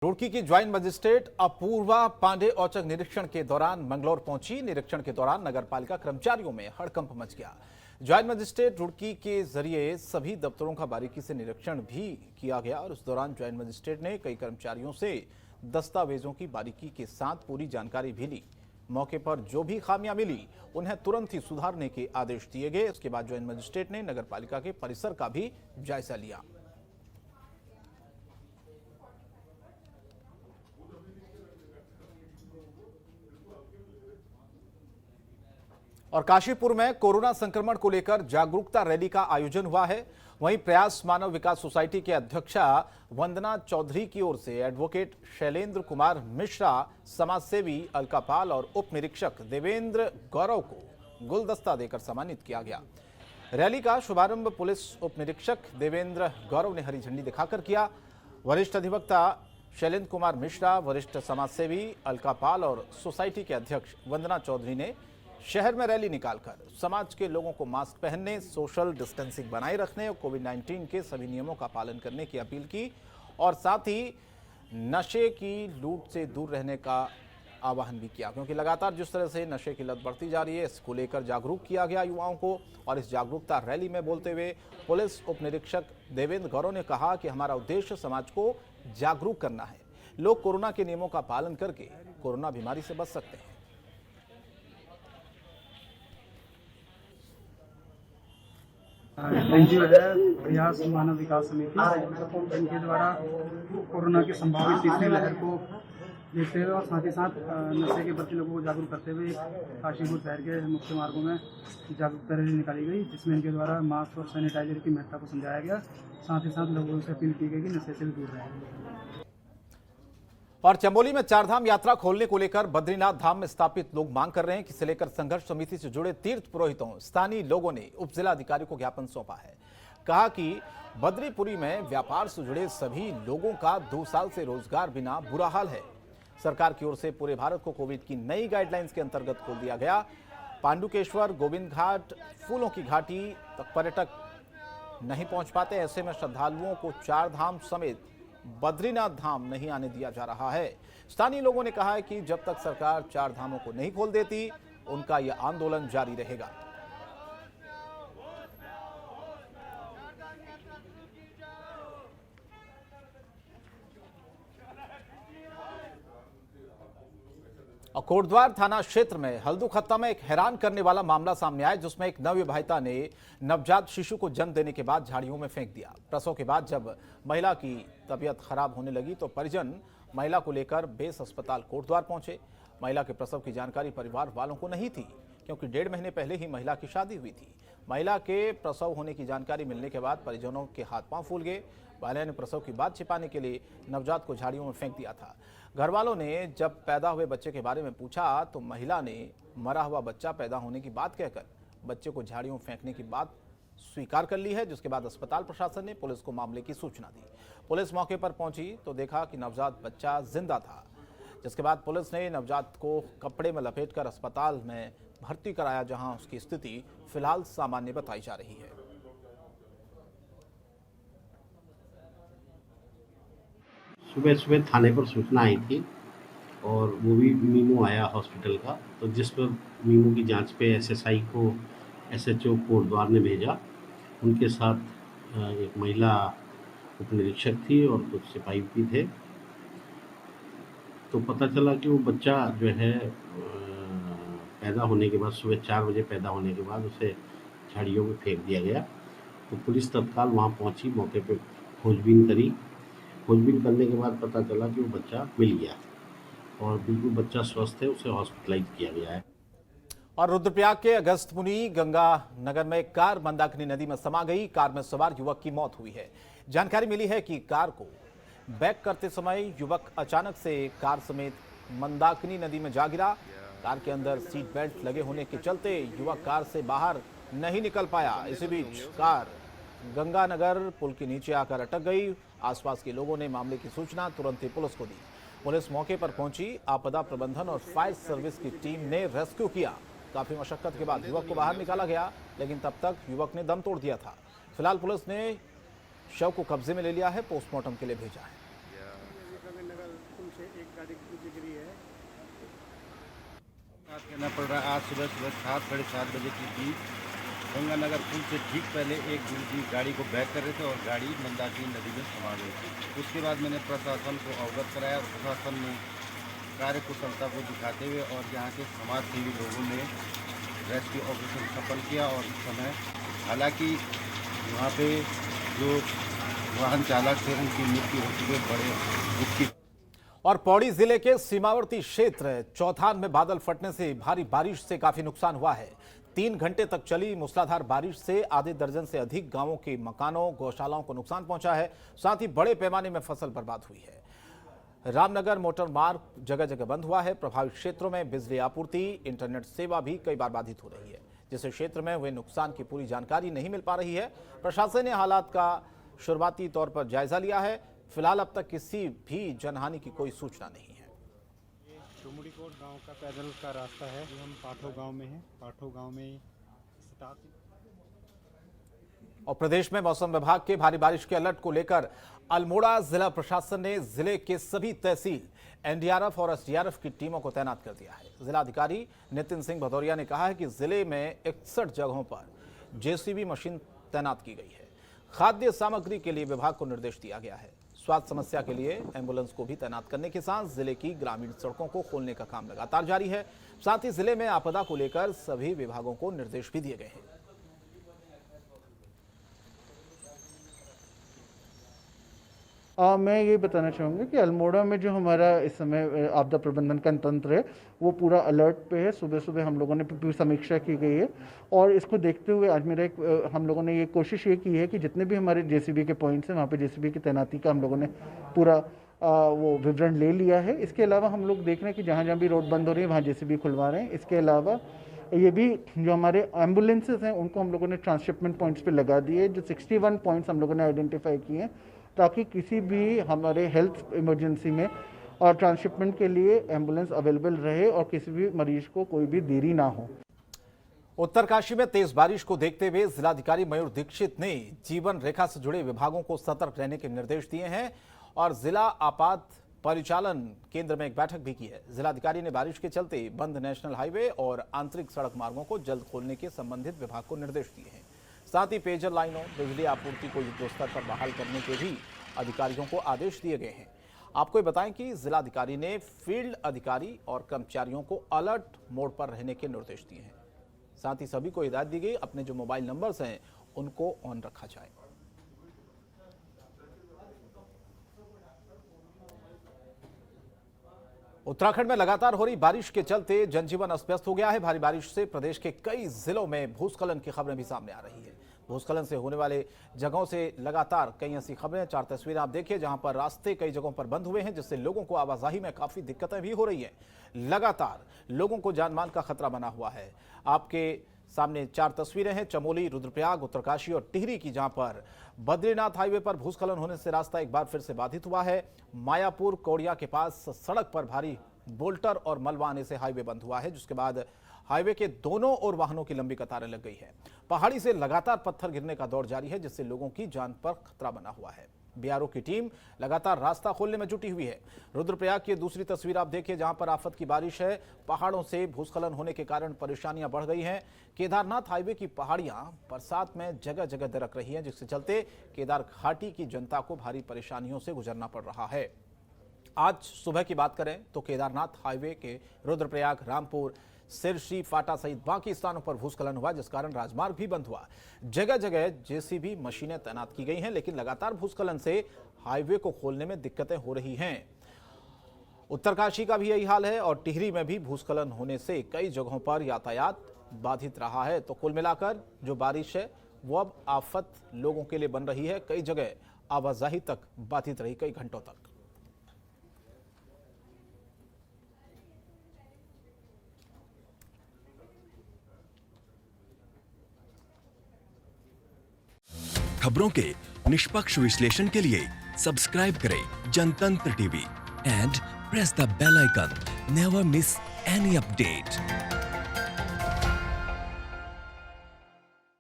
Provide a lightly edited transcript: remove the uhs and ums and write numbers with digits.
रुड़की की joint magistrate Apoorva Pandey औचक निरीक्षण के दौरान मंगलौर पहुंची। निरीक्षण के दौरान नगरपालिका कर्मचारियों में हड़कंप मच गया। ज्वाइंट मजिस्ट्रेट रुड़की के जरिए सभी दफ्तरों का बारीकी से निरीक्षण भी किया गया और उस दौरान ज्वाइंट मजिस्ट्रेट ने कई कर्मचारियों से दस्तावेजों की बारीकी के साथ पूरी जानकारी भी ली। मौके पर जो भी खामियां मिली उन्हें तुरंत ही सुधारने के आदेश दिए गए। उसके बाद ज्वाइंट मजिस्ट्रेट ने नगरपालिका के परिसर का भी जायजा लिया। और काशीपुर में कोरोना संक्रमण को लेकर जागरूकता रैली का आयोजन हुआ है। वहीं प्रयास मानव विकास सोसाइटी के अध्यक्षा वंदना चौधरी की ओर से एडवोकेट शैलेंद्र कुमार मिश्रा, समाजसेवी अलकापाल और उप निरीक्षक देवेंद्र गौरव को गुलदस्ता देकर सम्मानित किया गया। रैली का शुभारंभ पुलिस उप निरीक्षक देवेंद्र गौरव ने हरी झंडी दिखाकर किया। वरिष्ठ अधिवक्ता शैलेंद्र कुमार मिश्रा, वरिष्ठ समाजसेवी अलकापाल और सोसाइटी के अध्यक्ष वंदना चौधरी ने शहर में रैली निकालकर समाज के लोगों को मास्क पहनने, सोशल डिस्टेंसिंग बनाए रखने और कोविड-19 के सभी नियमों का पालन करने की अपील की और साथ ही नशे की लूट से दूर रहने का आह्वान भी किया, क्योंकि लगातार जिस तरह से नशे की लत बढ़ती जा रही है, इसको लेकर जागरूक किया गया युवाओं को। और इस जागरूकता रैली में बोलते हुए पुलिस उप निरीक्षक देवेंद्र गौरव ने कहा कि हमारा उद्देश्य समाज को जागरूक करना है। लोग कोरोना के नियमों का पालन करके कोरोना बीमारी से बच सकते हैं। एनजीओ है प्रयास मानव विकास समिति, इनके द्वारा कोरोना की संभावित तीसरी लहर को देखते हुए और साथ ही साथ नशे के प्रति लोगों को जागरूक करते हुए काशीपुर शहर के मुख्य मार्गों में जागरूकता रैली निकाली गई, जिसमें इनके द्वारा मास्क और सैनिटाइजर की महत्ता को समझाया गया। साथ ही साथ लोगों से अपील की गई कि नशे से भी दूर रहें। और चमोली में चारधाम यात्रा खोलने को लेकर बद्रीनाथ धाम में स्थापित लोग मांग कर रहे हैं कि इसे लेकर संघर्ष समिति से जुड़े तीर्थ पुरोहितों, स्थानीय लोगों ने उप जिलाधिकारी को ज्ञापन सौंपा है। कहा कि बद्रीपुरी में व्यापार से जुड़े सभी लोगों का 2 साल से रोजगार बिना बुरा हाल है। सरकार की ओर से पूरे भारत को कोविड की नई गाइडलाइंस के अंतर्गत खोल दिया गया। पांडुकेश्वर, गोविंद घाट, फूलों की घाटी तक पर्यटक नहीं पहुंच पाते। ऐसे में श्रद्धालुओं को चारधाम समेत बद्रीनाथ धाम नहीं आने दिया जा रहा है। स्थानीय लोगों ने कहा है कि जब तक सरकार चार धामों को नहीं खोल देती, उनका यह आंदोलन जारी रहेगा। और कोटद्वार थाना क्षेत्र में हल्दूखत्ता में एक हैरान करने वाला मामला सामने आया, जिसमें एक नवविवाहिता ने नवजात शिशु को जन्म देने के बाद झाड़ियों में फेंक दिया। प्रसव के बाद जब महिला की तबीयत खराब होने लगी तो परिजन महिला को लेकर बेस अस्पताल कोटद्वार पहुंचे। महिला के प्रसव की जानकारी परिवार वालों को नहीं थी, क्योंकि 1.5 महीने पहले ही महिला की शादी हुई थी। महिला के प्रसव होने की जानकारी मिलने के बाद परिजनों के हाथ पांव फूल गए। महिला ने प्रसव की बात छिपाने के लिए नवजात को झाड़ियों में फेंक दिया था। घर वालों ने जब पैदा हुए बच्चे के बारे में पूछा तो महिला ने मरा हुआ बच्चा पैदा होने की बात कहकर बच्चे को झाड़ियों में फेंकने की बात स्वीकार कर ली है, जिसके बाद अस्पताल प्रशासन ने पुलिस को मामले की सूचना दी। पुलिस मौके पर पहुंची तो देखा कि नवजात बच्चा जिंदा था, जिसके बाद पुलिस ने नवजात को कपड़े में लपेटकर अस्पताल में भर्ती कराया, जहां उसकी स्थिति फिलहाल सामान्य बताई जा रही है। सुबह सुबह थाने पर सूचना आई थी और वो भी मीमो आया हॉस्पिटल का, तो जिस पर मीमो की जांच पे एसएसआई को एसएचओ कोटद्वार ने भेजा। उनके साथ एक महिला उप निरीक्षक थी और कुछ सिपाही भी थे। तो पता चला कि वो बच्चा जो है पैदा होने के बाद, सुबह 4 बजे पैदा होने के बाद उसे झाड़ियों में फेंक दिया गया। तो पुलिस तत्काल वहाँ पहुँची, मौके पर खोजबीन करी। खोजबीन करने के बाद पता चला कि वो बच्चा मिल गया और बिल्कुल बच्चा स्वस्थ है, उसे हॉस्पिटलाइज किया गया है। और रुद्रप्रयाग के अगस्तमुनि गंगा नगर में कार मंदाकिनी नदी में समा गई। कार में सवार युवक की मौत हुई है। जानकारी मिली है कि कार को बैक करते समय युवक अचानक से कार समेत मंदाकिनी नदी में जा गिरा। कार के अंदर सीट बेल्ट लगे होने के चलते युवक कार से बाहर नहीं निकल पाया। इसी बीच कार गंगानगर पुल के नीचे आकर अटक गई। आसपास के लोगों ने मामले की सूचना तुरंत ही पुलिस को दी। पुलिस मौके पर पहुंची। आपदा प्रबंधन और फायर सर्विस की टीम ने रेस्क्यू किया। काफी मशक्कत के बाद युवक को बाहर निकाला गया, लेकिन तब तक युवक ने दम तोड़ दिया था। फिलहाल पुलिस ने शव को कब्जे में ले लिया है, पोस्टमार्टम के लिए भेजा है। से एक गाड़ी नीचे गिरी है। साथ कहना पड़ रहा है। आज सुबह 7-7:30 बजे के बीच गंगानगर पुल से ठीक पहले एक गुरुजी गाड़ी को बैक कर रहे थे और गाड़ी मंदाकिनी नदी में समा गई थी। उसके बाद मैंने प्रशासन को अवगत कराया। प्रशासन ने कार्यकुशलता को दिखाते हुए और यहाँ के समाज सेवी लोगों ने रेस्क्यू ऑपरेशन सफल किया और इस समय हालांकि वहाँ पे जो वाहन चालक थे उनकी मृत्यु हो चुकी है। बड़े दुख की। और पौड़ी जिले के सीमावर्ती क्षेत्र चौथान में बादल फटने से भारी बारिश से काफी नुकसान हुआ है। 3 घंटे तक चली मूसलाधार बारिश से आधे दर्जन से अधिक गांवों के मकानों, गौशालाओं को नुकसान पहुंचा है। साथ ही बड़े पैमाने में फसल बर्बाद हुई है। रामनगर मोटर मार्ग जगह जगह बंद हुआ है। प्रभावित क्षेत्रों में बिजली आपूर्ति, इंटरनेट सेवा भी कई बार बाधित हो रही है, जिससे क्षेत्र में हुए नुकसान की पूरी जानकारी नहीं मिल पा रही है। प्रशासन ने हालात का शुरुआती तौर पर जायजा लिया है। फिलहाल अब तक किसी भी जनहानि की कोई सूचना नहीं है। डुमड़ी कोट गांव का पैदल का रास्ता है। हम पाठो गांव में हैं। पाठो गांव में और प्रदेश में मौसम विभाग के भारी बारिश के अलर्ट को लेकर अल्मोड़ा जिला प्रशासन ने जिले के सभी तहसील एनडीआरएफ और एसडीआरएफ की टीमों को तैनात कर दिया है। जिलाधिकारी नितिन सिंह भदौरिया ने कहा है कि जिले में 61 जगहों पर जेसीबी मशीन तैनात की गई है। खाद्य सामग्री के लिए विभाग को निर्देश दिया गया है। स्वास्थ्य समस्या के लिए एम्बुलेंस को भी तैनात करने के साथ जिले की ग्रामीण सड़कों को खोलने का काम लगातार जारी है। साथ ही जिले में आपदा को लेकर सभी विभागों को निर्देश भी दिए गए हैं। मैं ये बताना चाहूँगा कि अल्मोड़ा में जो हमारा इस समय आपदा प्रबंधन का तंत्र है वो पूरा अलर्ट पे है। सुबह सुबह हम लोगों ने पूरी समीक्षा की गई है और इसको देखते हुए आज हम लोगों ने ये कोशिश ये की है कि जितने भी हमारे जेसीबी के पॉइंट्स हैं वहाँ पे जेसीबी की तैनाती का हम लोगों ने पूरा वो विवरण ले लिया है। इसके अलावा हम लोग देख रहे हैं कि जहाँ जहाँ भी रोड बंद हो रही है वहाँ जेसीबी खुलवा रहे हैं। इसके अलावा ये भी जो हमारे एम्बुलेंसेज हैं उनको हम लोगों ने ट्रांसशिपमेंट पॉइंट्स पे लगा दिए। जो 61 पॉइंट्स हम लोगों ने आइडेंटिफाई किए हैं ताकि किसी भी हमारे हेल्थ इमरजेंसी में और ट्रांसशिपमेंट के लिए एम्बुलेंस अवेलेबल रहे और किसी भी मरीज को कोई भी देरी ना हो। उत्तरकाशी में तेज बारिश को देखते हुए जिलाधिकारी मयूर दीक्षित ने जीवन रेखा से जुड़े विभागों को सतर्क रहने के निर्देश दिए हैं और जिला आपात परिचालन केंद्र में एक बैठक भी की है। जिलाधिकारी ने बारिश के चलते बंद नेशनल हाईवे और आंतरिक सड़क मार्गों को जल्द खोलने के संबंधित विभाग को निर्देश दिए हैं। साथ ही पेयजल लाइनों, बिजली आपूर्ति को युद्धस्तर पर बहाल करने के भी अधिकारियों को आदेश दिए गए हैं। आपको ये बताएं कि जिलाधिकारी ने फील्ड अधिकारी और कर्मचारियों को अलर्ट मोड पर रहने के निर्देश दिए हैं। साथ ही सभी को हिदायत दी गई अपने जो मोबाइल नंबर्स हैं उनको ऑन रखा जाए। उत्तराखंड में लगातार हो रही बारिश के चलते जनजीवन अस्त व्यस्त हो गया है। भारी बारिश से प्रदेश के कई जिलों में भूस्खलन की खबरें भी सामने आ रही है। भूस्खलन से होने वाले जगहों से लगातार कई ऐसी खबरें, 4 तस्वीरें आप देखिए जहां पर रास्ते कई जगहों पर बंद हुए हैं, जिससे लोगों को आवाजाही में काफी दिक्कतें भी हो रही है। लगातार लोगों को जानमाल का खतरा बना हुआ है। आपके सामने 4 तस्वीरें हैं चमोली, रुद्रप्रयाग, उत्तरकाशी और टिहरी की, जहां पर बद्रीनाथ हाईवे पर भूस्खलन होने से रास्ता एक बार फिर से बाधित हुआ है। मायापुर कोड़िया के पास सड़क पर भारी बोल्टर और मलबा आने से हाईवे बंद हुआ है, जिसके बाद हाईवे के दोनों ओर वाहनों की लंबी कतारें लग गई है। पहाड़ी से लगातार पत्थर गिरने का दौर जारी है, जिससे लोगों की जान पर खतरा बना हुआ है। बीआरओ की टीम लगातार रास्ता खोलने में जुटी हुई है। रुद्रप्रयाग की दूसरी तस्वीर आप देखिए जहां पर आफत की बारिश है। पहाड़ों से भूस्खलन होने के कारण परेशानियां बढ़ गई हैं। केदारनाथ हाईवे की पहाड़ियां बरसात में जगह जगह दरक रही हैं, जिसके चलते केदार घाटी की जनता को भारी परेशानियों से गुजरना पड़ रहा है। आज सुबह की बात करें तो केदारनाथ हाईवे के रुद्रप्रयाग, रामपुर, सिरसी, फाटा सहित बाकी स्थानों पर भूस्खलन हुआ, जिस कारण राजमार्ग भी बंद हुआ। जगह जगह जेसीबी मशीनें तैनात की गई हैं, लेकिन लगातार भूस्खलन से हाईवे को खोलने में दिक्कतें हो रही हैं। उत्तरकाशी का भी यही हाल है और टिहरी में भी भूस्खलन होने से कई जगहों पर यातायात बाधित रहा है। तो कुल मिलाकर जो बारिश है वो अब आफत लोगों के लिए बन रही है। कई जगह आवाजाही तक बाधित रही कई घंटों तक। खबरों के निष्पक्ष विश्लेषण के लिए सब्सक्राइब करें Janatantra TV and press the bell icon. Never miss any update.